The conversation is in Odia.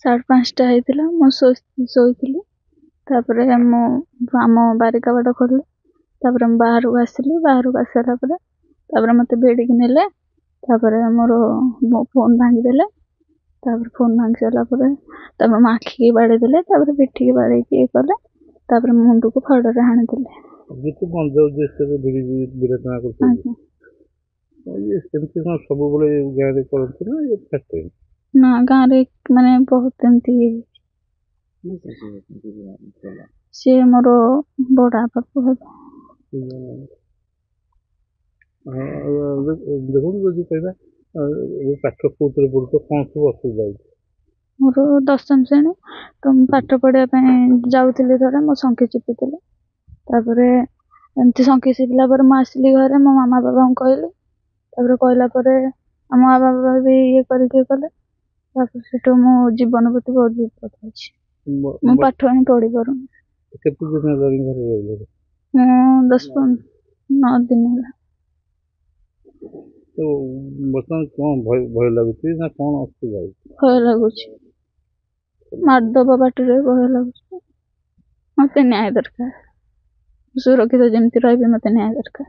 5:30 ହେଇଥିଲା। ମୁଁ ଶୋଇଥିଲି। ତାପରେ ମୁଁ ଆମ ବାରି କବାଟ ଖୋଲିଲି। ତାପରେ ମୁଁ ବାହାରକୁ ଆସିଲି। ବାହାରକୁ ଆସିଲା ପରେ ତାପରେ ମୋତେ ଭିଡ଼ିକି ନେଲେ। ତାପରେ ମୋ ଫୋନ୍ ଭାଙ୍ଗିଦେଲେ। ତାପରେ ଫୋନ୍ ଭାଙ୍ଗି ସାରିଲା ପରେ ତାପରେ ମୋ ଆଖିକି ବାଡ଼େଇ ଦେଲେ। ତାପରେ ପିଠିକି ବାଡ଼େଇକି ଇଏ କଲେ। ତାପରେ ମୁଣ୍ଡକୁ ଫାଡ଼ରେ ହାଣିଦେଲେ। ନା ଗାଁରେ ମାନେ ବହୁତ ଏମିତି ସିଏ ମୋର ବଡ଼ ବାପା ପୁଅ ହେବେ। ଦେଖନ୍ତୁ ଯଦି କହିବା ପାଠ କୋଉଥିରେ ପଢୁଛ, କଣ ସବୁ ଅସୁବିଧା ହଉଛି? ମୋର 10ମ ଶ୍ରେଣୀ। ତ ମୁଁ ପାଠ ପଢିବା ପାଇଁ ଯାଉଥିଲି। ଥରେ ମୋ ଶଙ୍ଖି ଚିପିଥିଲେ। ତାପରେ ଏମିତି ଶଙ୍ଖି ଚିପିଲା ପରେ ମୁଁ ଆସିଲି ଘରେ। ମୋ ମାମା ବାବାଙ୍କୁ କହିଲି। ତାପରେ କହିଲା ପରେ ଆମ ମାମା ବାବା ବି ଇଏ କରିକି କଲେ। ତାପରେ ସେଠୁ ମୋ ଜୀବନ ପ୍ରତି ବହୁତ ବିପଦ ଅଛି। ମୁଁ ପାଠ ହିଁ ପଢି ପାରୁନି। କେତେ ଦିନ ହେଲାଣି ଘରେ ରହିଲେ? ମୁଁ 9 ଦିନ ହେଲା। ତ ବର୍ତ୍ତମାନ କଣ ଭୟ ଲାଗୁଛି ନା କଣ ଅସୁବିଧା ହଉଛି? ଭୟ ଲାଗୁଛି। ମାରିଦବ ପାଟିରେ। ଭୟ ଲାଗୁଛି। ମତେ ନ୍ୟାୟ ଦରକାର। ସୁରକ୍ଷିତ ଯେମିତି ରହିବି, ମତେ ନ୍ୟାୟ ଦରକାର।